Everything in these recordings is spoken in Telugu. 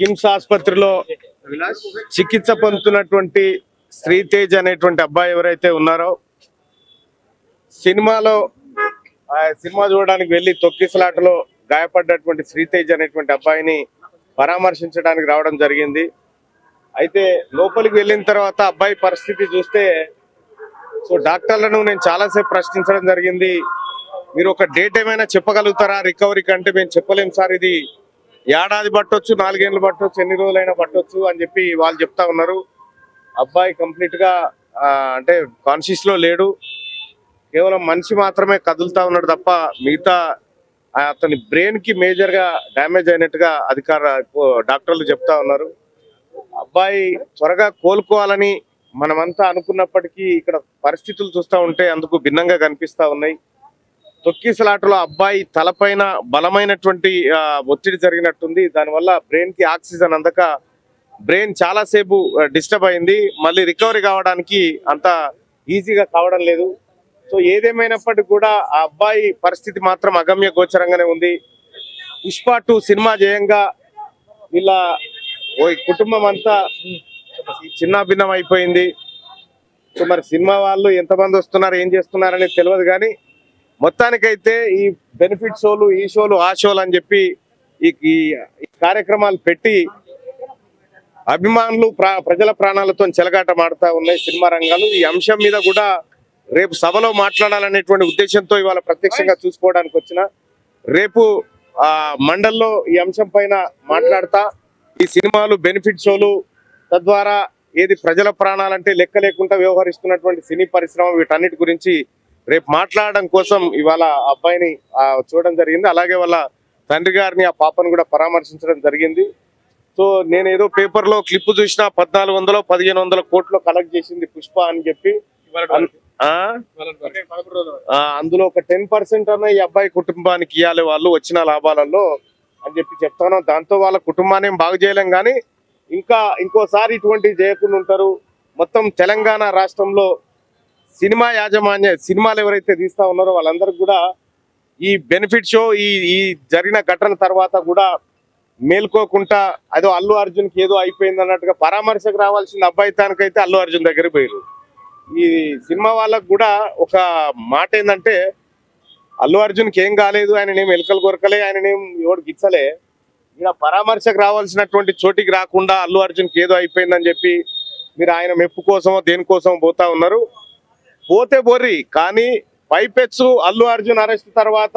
కిమ్స్ ఆసుపత్రిలో చికిత్స పొందుతున్నటువంటి శ్రీతేజ్ అనేటువంటి అబ్బాయి ఎవరైతే ఉన్నారో సినిమా చూడడానికి వెళ్లి తొక్కిసలాటలో గాయపడ్డటువంటి శ్రీతేజ్ అనేటువంటి అబ్బాయిని పరామర్శించడానికి రావడం జరిగింది. అయితే లోపలికి వెళ్ళిన తర్వాత అబ్బాయి పరిస్థితి చూస్తే డాక్టర్లను నేను చాలాసేపు ప్రశ్నించడం జరిగింది. మీరు ఒక డేట్ ఏమైనా చెప్పగలుగుతారా రికవరీకి అంటే మేము చెప్పలేం సార్, ఇది ఏడాది పట్టొచ్చు, 4 ఏళ్ళు పట్టొచ్చు, ఎన్ని రోజులైనా పట్టొచ్చు అని చెప్పి వాళ్ళు చెప్తా ఉన్నారు. అబ్బాయి కంప్లీట్ గా అంటే కాన్షియస్ లో లేడు, కేవలం మనిషి మాత్రమే కదులుతా ఉన్నాడు తప్ప మిగతా అతని బ్రెయిన్ కి మేజర్ గా డ్యామేజ్ అయినట్టుగా డాక్టర్లు చెప్తా ఉన్నారు. అబ్బాయి త్వరగా కోలుకోవాలని మనమంతా అనుకున్నప్పటికీ ఇక్కడ పరిస్థితులు చూస్తూ ఉంటే అందుకు భిన్నంగా కనిపిస్తా ఉన్నాయి. తొక్కిసలాటలో అబ్బాయి తలపైన బలమైనటువంటి ఒత్తిడి జరిగినట్టుంది. దానివల్ల బ్రెయిన్ కి ఆక్సిజన్ అందక బ్రెయిన్ చాలాసేపు డిస్టర్బ్ అయింది. మళ్ళీ రికవరీ కావడానికి అంత ఈజీగా కావడం లేదు. సో ఏదేమైనప్పటికీ కూడా ఆ అబ్బాయి పరిస్థితి మాత్రం అగమ్య గోచరంగానే ఉంది. పుష్ప 2 సినిమా జయంగా వీళ్ళ కుటుంబం అంతా చిన్నాభిన్నం అయిపోయింది. సో మరి సినిమా వాళ్ళు ఎంతమంది వస్తున్నారు, ఏం చేస్తున్నారు అనేది తెలియదు. కానీ మొత్తానికైతే ఈ బెనిఫిట్ షోలు, ఈ షోలు, ఆ షోలు అని చెప్పి ఈ కార్యక్రమాలు పెట్టి అభిమానులు ప్రజల ప్రాణాలతో చెలగాట మాడుతూ ఉన్నాయి సినిమా రంగాలు. ఈ అంశం మీద కూడా రేపు సభలో మాట్లాడాలనేటువంటి ఉద్దేశంతో ఇవాళ ప్రత్యక్షంగా చూసుకోవడానికి వచ్చిన రేపు మండల్లో ఈ అంశం పైన మాట్లాడతా ఈ సినిమాలు, బెనిఫిట్ షోలు, తద్వారా ఏది ప్రజల ప్రాణాలంటే లెక్క లేకుండా వ్యవహరిస్తున్నటువంటి సినీ పరిశ్రమ, వీటన్నిటి గురించి రేపు మాట్లాడడం కోసం ఇవాళ అబ్బాయిని చూడడం జరిగింది. అలాగే వాళ్ళ తండ్రి గారిని, ఆ పాపను కూడా పరామర్శించడం జరిగింది. సో నేను ఏదో పేపర్లో క్లిప్ చూసిన 1400-1500 కోట్లు కలెక్ట్ చేసింది పుష్ప అని చెప్పి, అందులో ఒక 10% అన్న ఈ అబ్బాయి కుటుంబానికి ఇవ్వాలి వాళ్ళు వచ్చిన లాభాలలో అని చెప్పి చెప్తాను. దాంతో వాళ్ళ కుటుంబాన్ని బాగు చేయలేం, కానీ ఇంకోసారి ఇటువంటివి చేయకుండా ఉంటారు. మొత్తం తెలంగాణ రాష్ట్రంలో సినిమా సినిమాలు ఎవరైతే తీస్తా ఉన్నారో వాళ్ళందరికీ కూడా ఈ బెనిఫిట్ షో ఈ జరిగిన ఘటన తర్వాత కూడా మేల్కోకుండా అదో అల్లు అర్జున్కి ఏదో అయిపోయింది అన్నట్టుగా పరామర్శకు రావాల్సిన అబ్బాయి తానికైతే అల్లు అర్జున్ దగ్గరికి పోయారు. ఈ సినిమా వాళ్ళకు కూడా ఒక మాట ఏంటంటే, అల్లు అర్జున్కి ఏం కాలేదు, ఆయననేం ఎలుకలు కొరకలే, ఆయననేం ఎవడు గిచ్చలే, ఇలా పరామర్శకు రావాల్సినటువంటి చోటికి రాకుండా అల్లు అర్జున్కి ఏదో అయిపోయిందని చెప్పి మీరు ఆయన మెప్పు కోసమో దేనికోసమో పోతా ఉన్నారు. పోతే బోర్రి, కానీ పైపెచ్చు అల్లు అర్జున్ అరెస్ట్ తర్వాత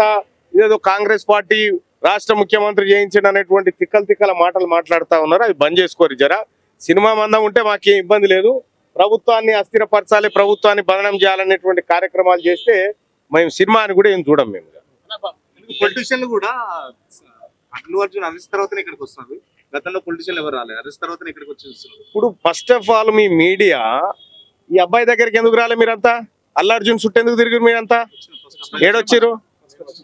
ఇదేదో కాంగ్రెస్ పార్టీ రాష్ట్ర ముఖ్యమంత్రి చేయించండి అనేటువంటి తిక్కల మాటలు మాట్లాడుతూ ఉన్నారు. అవి బంద్ చేసుకోరు జరా. సినిమా మందం ఉంటే మాకేం ఇబ్బంది లేదు, ప్రభుత్వాన్ని అస్థిరపరచాలి, ప్రభుత్వాన్ని బదనం చేయాలనేటువంటి కార్యక్రమాలు చేస్తే మేము సినిమాని కూడా ఏం చూడం. మేము పొలిటీషియన్లు కూడా అల్లు అర్జున్ అరెస్ట్ తర్వాత ఇక్కడికి వస్తున్నారు, గతంలో పొలిటీషియన్లు ఎవరు రాలేదు, అరెస్ట్ తర్వాత ఇక్కడికి వచ్చేస్తున్నారు. ఇప్పుడు first of all me media ఈ అబ్బాయి దగ్గరికి ఎందుకు రాలే? మీరంతా అల్లు అర్జున్ చుట్టూ ఎందుకు తిరిగారు? మీరంతా ఏడొచ్చారు?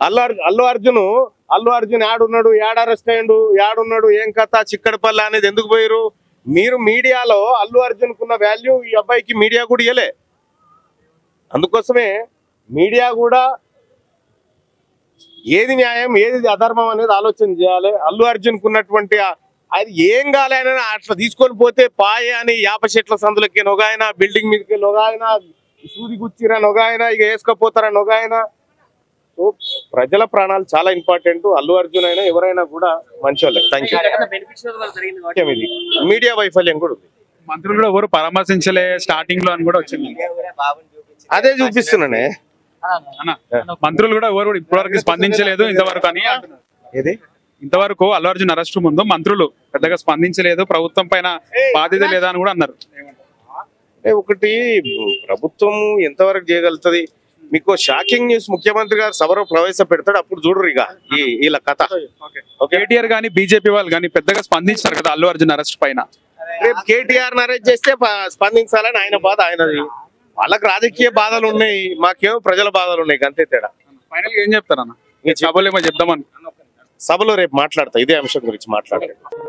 అల్లు అర్జున్ యాడున్నాడు, యాడ్ అరెస్ట్ అయ్యిండు, యాడున్నాడు, ఏం కథ, చిక్కడపల్లి అనేది ఎందుకు పోయారు? మీరు మీడియాలో అల్లు అర్జున్ కున్న వాల్యూ ఈ అబ్బాయికి మీడియా కూడా ఇవ్వలే. అందుకోసమే మీడియా కూడా ఏది న్యాయం, ఏది అధర్మం అనేది ఆలోచన చేయాలి. అల్లు అర్జున్ కున్నటువంటి అది ఏం కాలేని అట్లా తీసుకొని పోతే పాయే అని యాప చెట్ల సందులకి నొగాయన, బిల్డింగ్ మీదకి నొగాయన, సూది గుచ్చిరా నొగాయన, ఇక వేసుకపోతారా నొగాయన. సో ప్రజల ప్రాణాలు చాలా ఇంపార్టెంట్. అల్లు అర్జున్ అయినా ఎవరైనా కూడా మంచోళ్ళే. Thank you. ఇది మీడియా వైఫల్యం కూడా ఉంది. మంత్రులు కూడా ఎవరు పరామర్శించలే స్టార్టింగ్ లో అని కూడా వచ్చింది. అదే చూపిస్తున్నానే, మంత్రులు కూడా ఎవరు ఇప్పటివరకు స్పందించలేదు ఇంతవరకు అని. ఏది ఇంతవరకు అల్లు అర్జున్ అరెస్ట్ ముందు మంత్రులు పెద్దగా స్పందించలేదు, ప్రభుత్వం పైన బాధ్యత లేదా అని కూడా అన్నారు. ఒకటి ప్రభుత్వం ఎంతవరకు చేయగలుగుతుంది? మీకు షాకింగ్ న్యూస్ ముఖ్యమంత్రి గారు సభలో ప్రవేశపెడతాడు, అప్పుడు చూడరు ఇక వీళ్ళ కథ. కేటీఆర్ గానీ బీజేపీ వాళ్ళు కానీ పెద్దగా స్పందించారు కదా అల్లు అర్జున్ అరెస్ట్ పైన. రేపు కేటీఆర్ అరెస్ట్ చేస్తే స్పందించాలని ఆయన బాధ ఆయనది. వాళ్ళకి రాజకీయ బాధలు ఉన్నాయి, మాకేమో ప్రజల బాధలు ఉన్నాయి, అంతే తేడా. ఫైనల్ గా ఏం చెప్తారన్న? సభలో ఏమో చెప్దామని సభలో రేపు మాట్లాడతా, ఇదే అంశం గురించి మాట్లాడతాను.